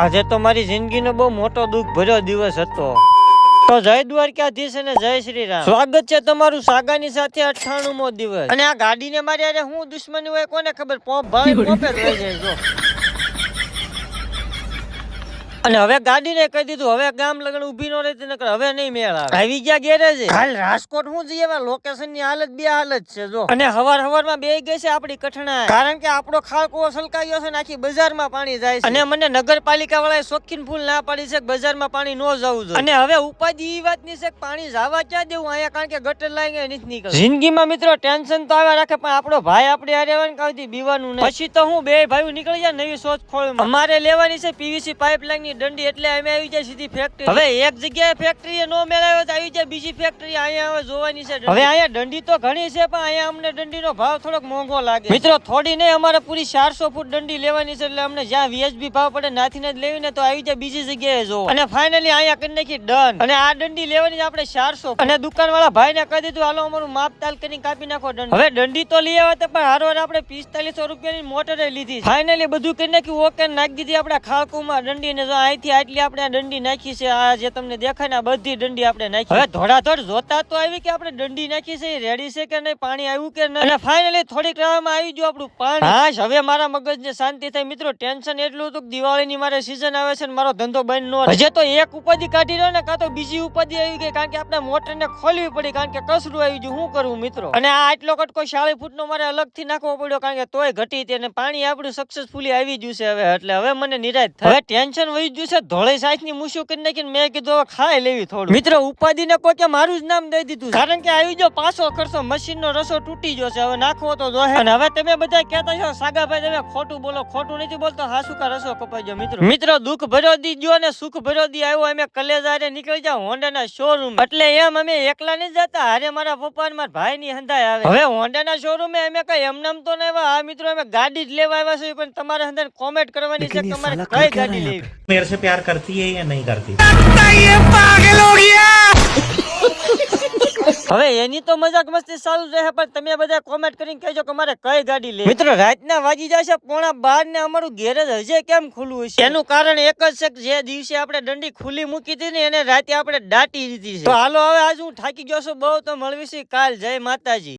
આજે તો મારી જિંદગીનો બહુ મોટો દુઃખ ભર્યો દિવસ હતો। તો જય દ્વારકાધીશ અને જય શ્રી રામ। સ્વાગત છે તમારું સાગાની સાથે 98મો દિવસ। અને આ ગાડીને મારી અરે હું દુશ્મની હોય કોને ખબર, પોપ ભાઈ પોપે જ રહી જાય જો। અને હવે ગાડીને કહી દીધું હવે ગામ લગન ઊભી નો રહેતી નકર હવે નહીં મેળ આવે। આવી ગયા ગેરેજે। હાલ રાજકોટ હું જઈએ લોકેશન ની હાલત બે હાલત છે જો। અને હવારમાં બે ગઈ છે આપડી કઠણા, કારણ કે આપણો ખાળકો સલકાયો છે ને આખી બજારમાં પાણી જાય છે। અને મને નગરપાલિકા વાળાએ શોખીન ફૂલ ના પાડી છે કે બજારમાં પાણી ન જવું જોઈએ। અને હવે ઉપાધિ એ વાતની છે કે પાણી જવા ક્યાં દેવું અહીંયા, કારણ કે ગટર લાઈને નથી નીકળતું। જિંદગીમાં મિત્રો ટેન્શન તો આવ્યા રાખે, પણ આપણો ભાઈ આપણે હારે આવવાનું કાવતી બીવાનું નહીં। પછી તો હું બે ભાઈઓ નીકળી જાય નવી શોધ ખોળમાં। અમારે લેવાની છે પીવીસી પાઇપલાઇન ની દંડી, એટલે અમે આવી જાય સીધી ફેક્ટરી। હવે એક જગ્યાએ ફેક્ટરી નો મેળાયો તો આવી જાય બીજી ફેક્ટરી અહીંયા હવે જોવાની છે। હવે અહીંયા દંડી તો ઘણી છે, પણ અહીંયા અમને દંડીનો ભાવ થોડોક મોંઘો લાગે મિત્રો। થોડી નહીં, અમારે પૂરી 400 ફૂટ દંડી લેવાની છે, એટલે અમને જ્યાં વીએચબી ભાવ પડે નાથીને જ લેવી ને તો આવી જાય બીજી જગ્યાએ જોવો। અને ફાઇનલી અહીંયા કરી નાખી ડન। અને આ દંડી લેવાની આપણે 400। અને દુકાન વાળા ભાઈને કહી દીધું હાલો અમારું માપ તાલ કરીને કાપી નાખો દંડ। હવે દંડી તો લઈ આવ્યા હતા, પણ હારવાર આપણે 4500 રૂપિયાની મોટરે લીધી। ફાઇનલી બધું કરી નાખ્યું, ઓકે નાખી દીધી આપણે ખાળકુમાં દંડી ને જો અહીંથી આટલી આપણે આ દંડી નાખી છે। આ જે તમને દેખાય ને બધી દંડી આપણે નાખી। હવે ધોળાધોળ જોતા તો આવી કે આપણે દંડી નાખી છે રેડી છે કે નહીં, પાણી આવ્યું કે નહીં। અને ફાઇનલી થોડીક રાહમાં આવી ગયું આપણું પાણી। હા હવે મારા મગજને શાંતિ થઈ મિત્રો। ટેન્શન એટલું હતું કે દિવાળીની મારે સીઝન આવે છે ને મારો ધંધો બંધ નો હજે તો એક ઉપાધિ કાઢી રહ્યો ને કાં તો બીજી ઉપાધિ આવી ગઈ, કારણ કે આપણે મોટરને ખોલવી પડી, કારણ કે કસરું આવી ગયું, શું કરવું મિત્રો। અને આ આટલો કટકો 40 ફૂટનો મારે અલગથી નાખવો પડ્યો, કારણ કે તોય ઘટી હતી અને પાણી આપણું સક્સેસફુલી આવી ગયું છે હવે। એટલે હવે મને નિરાશ થાય, હવે ટેન્શન વહી ગયું છે। ધોળી સાઈની મુશુ કરી નાખીને મેં કીધું હવે ખાઈ લેવી થોડું મિત્રો। ઉપાધિને કોઈ મારું જ નામ દઈ દીધું, કારણ કે આવી જો પાછો ખર્ચો મશીનનો રસો તૂટી ગયો છે, હવે નાખવો તો જોહે। અને હવે તમે બધા કહેતા છો સાગાભાઈ તમે ખોટું બોલો, ખોટું નથી બોલતો, હાસુકા રસો કપાઈ ગયો મિત્રો। દુઃખ ભર્યો દી ગયો અને સુખ ભર્યો દી આવ્યો। અમે કલેજારે નીકળી જાવ હોન્ડાના શોરૂમ, એટલે એમ અમે એકલા નહીં જતા, હારે મારા પપ્પા અને મારા ભાઈ ની હંધાય આવે। હવે હોન્ડાના શોરૂમે અમે કઈ એમનામ તો નહીં આવ્યા મિત્રો, અમે ગાડી જ લેવા આવ્યા છે, પણ તમારે અંદર કોમેન્ટ કરવાની છે તમારે કઈ ગાડી લેવી। मेरे से प्यार करती है या नहीं करती? હવે એની તો મજાક મસ્તી ચાલુ રહે, પણ તમે બધા કોમેન્ટ કરીને કહેજો કે મારે કઈ ગાડી લેવી મિત્રો। રાતના વાગી જશે 11:15 ને અમારું ગેરેજ હજે કેમ ખુલ્લું છે, એનું કારણ એક જ છે કે જે દિવસે આપણે દંડી ખુલ્લી મૂકી હતી ને એને રાતે આપણે દાટી દીધી છે। તો હાલો હવે આજ હું થાકી ગયો છું બહુ, તો મળવીશું કાલ। જય માતાજી।